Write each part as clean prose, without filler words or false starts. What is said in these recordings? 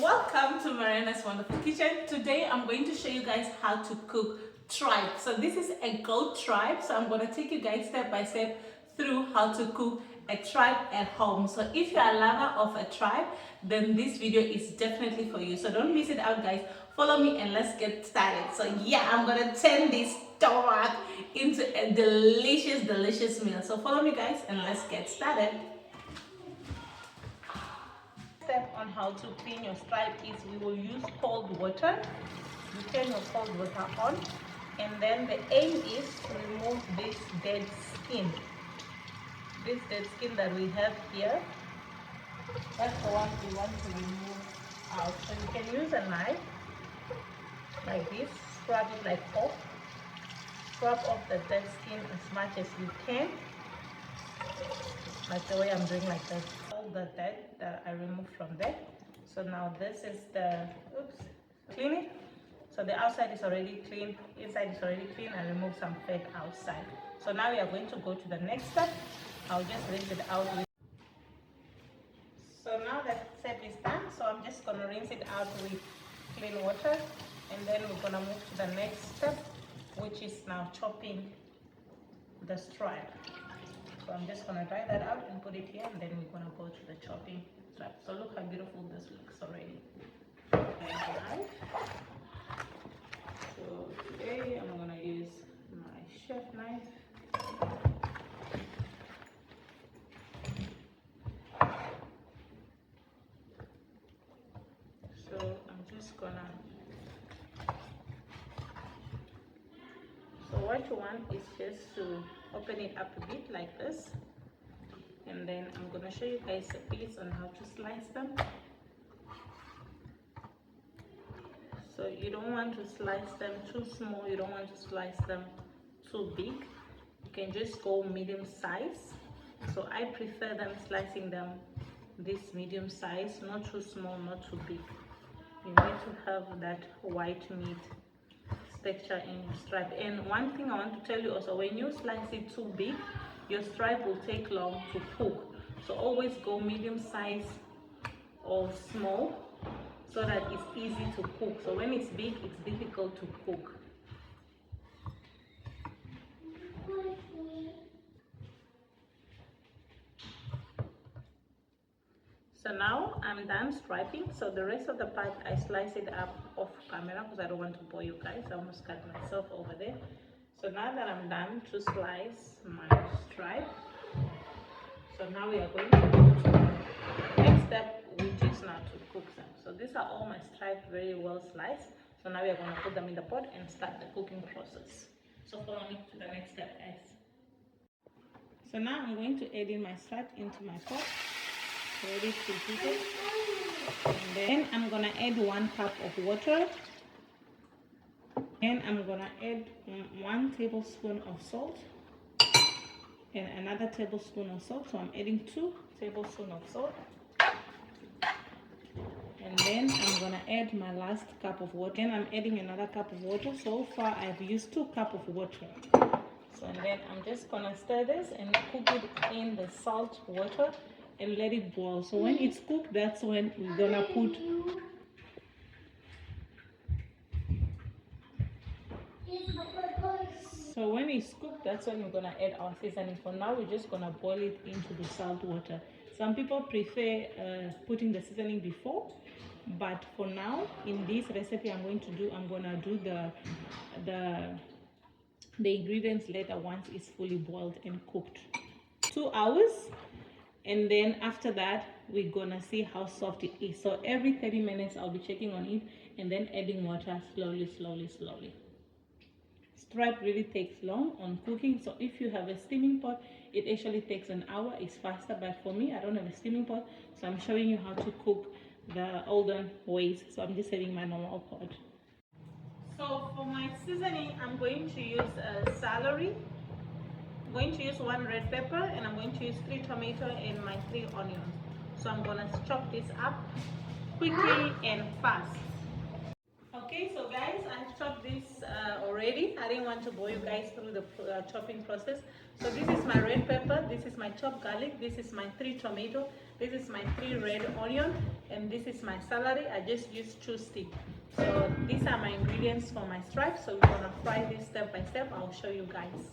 Welcome to Mariana's Wonderful Kitchen. Today I'm going to show you guys how to cook tripe. So this is a goat tripe. So I'm going to take you guys step by step through how to cook a tripe at home. So if you're a lover of a tripe, then this video is definitely for you. So don't miss it out, guys. Follow me and let's get started. So yeah, I'm going to turn this stomach into a delicious meal. So follow me, guys, and let's get started. Step on how to clean your stripe is we will use cold water. You turn your cold water on, and then the aim is to remove this dead skin. This dead skin that we have here, that's the one we want to remove out. So you can use a knife like this, scrub it like pork. Scrub off the dead skin as much as you can, like the way I'm doing like this. All the dead that I removed from there. So now this is the cleaning. So the outside is already clean, inside is already clean. I removed some fat outside. So now we are going to go to the next step. I'll just rinse it out with. So now that step is done, so I'm just gonna rinse it out with clean water, and then we're gonna move to the next step, which is now chopping the stripe. So I'm just gonna dry that out and put it here, and then we're gonna go to the chopping stripe. So look how beautiful this looks already. So today I'm gonna use my chef knife. So I'm just gonna. So what you want is just to open it up a bit like this, and then I'm gonna show you guys a piece on how to slice them. So you don't want to slice them too small, you don't want to slice them too big. You can just go medium size. So I prefer them slicing them this medium size, not too small, not too big. You need to have that white meat texture in your stripe. And one thing I want to tell you also, when you slice it too big, your stripe will take long to cook. So always go medium size or small, so that it's easy to cook. So when it's big, it's difficult to cook. So now I'm done striping. So the rest of the part, I slice it up off camera because I don't want to bore you guys. I almost cut myself over there. So now that I'm done to slice my stripe, so now we are going to go to the next step, which is now to cook them. So these are all my stripe very well sliced. So now we are going to put them in the pot and start the cooking process. So follow me to the next step, guys. So now I'm going to add in my stripe into my pot, ready to heat it. And then I'm going to add 1 cup of water. And I'm going to add 1 tablespoon of salt and another tablespoon of salt. So I'm adding 2 tablespoons of salt. And then I'm going to add my last cup of water. And I'm adding another cup of water. So far I've used 2 cups of water. So and then I'm just going to stir this and cook it in the salt water and let it boil. So when it's cooked, that's when we're going to put So when it's cooked, that's when we're going to add our seasoning. For now, we're just going to boil it into the salt water. Some people prefer putting the seasoning before, but for now, in this recipe I'm going to do the ingredients later once it's fully boiled and cooked. 2 hours, and then after that, we're going to see how soft it is. So every 30 minutes, I'll be checking on it and then adding water slowly. Stripe really takes long on cooking, so if you have a steaming pot, it actually takes an hour. It's faster, but for me, I don't have a steaming pot, so I'm showing you how to cook the olden ways. So I'm just having my normal pot. So for my seasoning, I'm going to use celery. I'm going to use 1 red pepper, and I'm going to use 3 tomatoes and my 3 onions. So I'm going to chop this up quickly and fast. Okay, so guys, I've chopped this already. I didn't want to bore you guys through the chopping process. So this is my red pepper, this is my chopped garlic, this is my 3 tomato, this is my 3 red onion, and this is my celery. I just used 2 sticks. So these are my ingredients for my stripes. So we're gonna fry this step by step. I'll show you guys.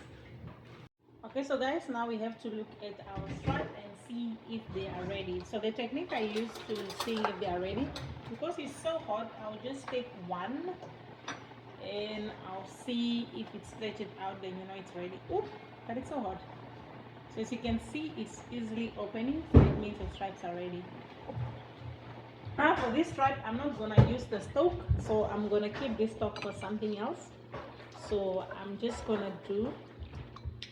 Okay, so guys, now we have to look at our stripe and see if they are ready. So the technique I use to see if they are ready, because it's so hot, I'll just take one and I'll see if it's stretched out, then you know it's ready. Oh, but it's so hot. So as you can see, it's easily opening, so it means the stripes are ready. Now for this stripe, I'm not gonna use the stock, so I'm gonna keep this stock for something else. So I'm just gonna do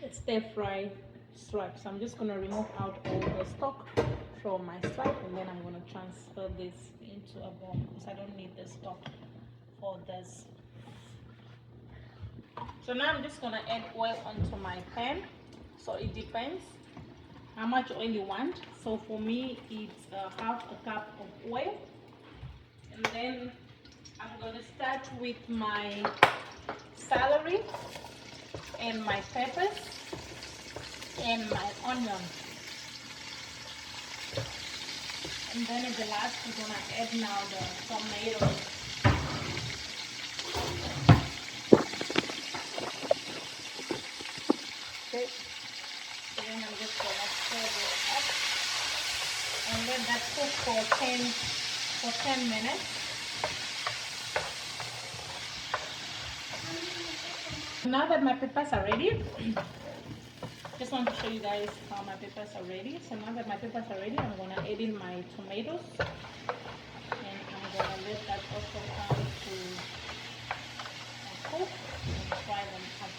a stir fry stripe. So I'm just gonna remove out all the stock from my stripe, and then I'm gonna transfer this into a bowl because I don't need the stock for this. So now I'm just gonna add oil onto my pan. So it depends how much oil you want. So for me, it's half a cup of oil, and then I'm gonna start with my celery and my peppers and my onion, and then at the last we're gonna add now the tomatoes. Okay, so then I'm just gonna stir this up and let that cook for 10 minutes. Now that my peppers are ready, just want to show you guys how my peppers are ready. So now that my peppers are ready, I'm gonna add in my tomatoes, and I'm gonna let that also come to cook and fry them up.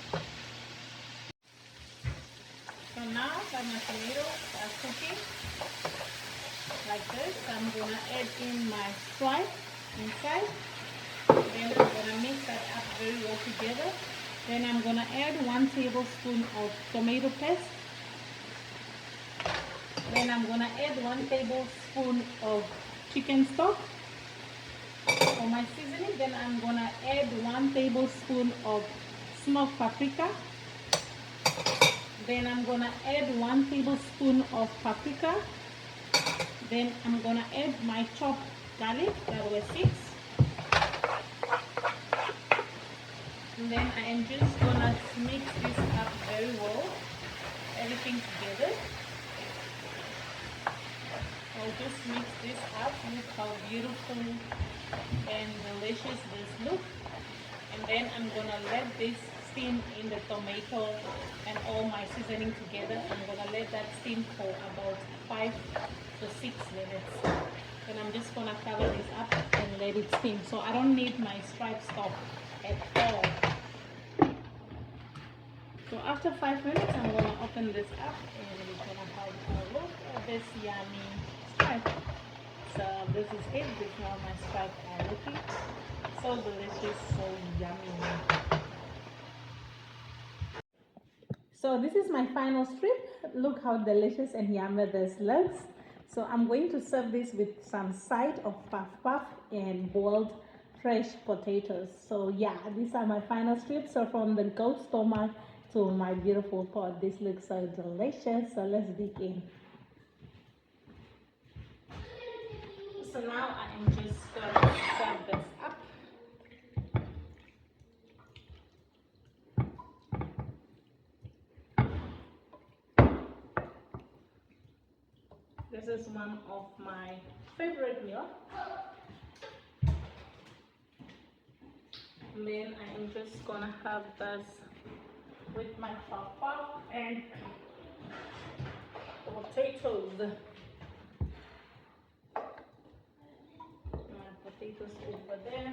So now that my tomatoes are cooking like this, I'm gonna add in my stripe inside. Then I'm gonna mix that up very well together. Then I'm gonna add 1 tablespoon of tomato paste. Then I'm gonna add 1 tablespoon of chicken stock for my seasoning. Then I'm gonna add 1 tablespoon of smoked paprika. Then I'm gonna add 1 tablespoon of paprika. Then I'm gonna add my chopped garlic, that were 6. And then I am just gonna mix this up very well, everything together. I'll just mix this up. Look how beautiful and delicious this looks. And then I'm gonna let this steam in the tomato and all my seasoning together. I'm gonna let that steam for about 5 to 6 minutes. Then I'm just gonna cover this up and let it steam. So I don't need my stripe stock at all. So after 5 minutes, I'm gonna open this up and we're gonna have a look at this yummy stripe. So this is it. This is how my stripe are looking. So delicious, so yummy. So this is my final strip. Look how delicious and yummy this looks. So I'm going to serve this with some side of puff puff and boiled fresh potatoes. So yeah, these are my final strips. So from the goat stomach to my beautiful pot, this looks so delicious. So let's dig in. So now I am just gonna serve this up. This is one of my favorite meal. And then I am just gonna have this with my papa and potatoes. My potatoes over there.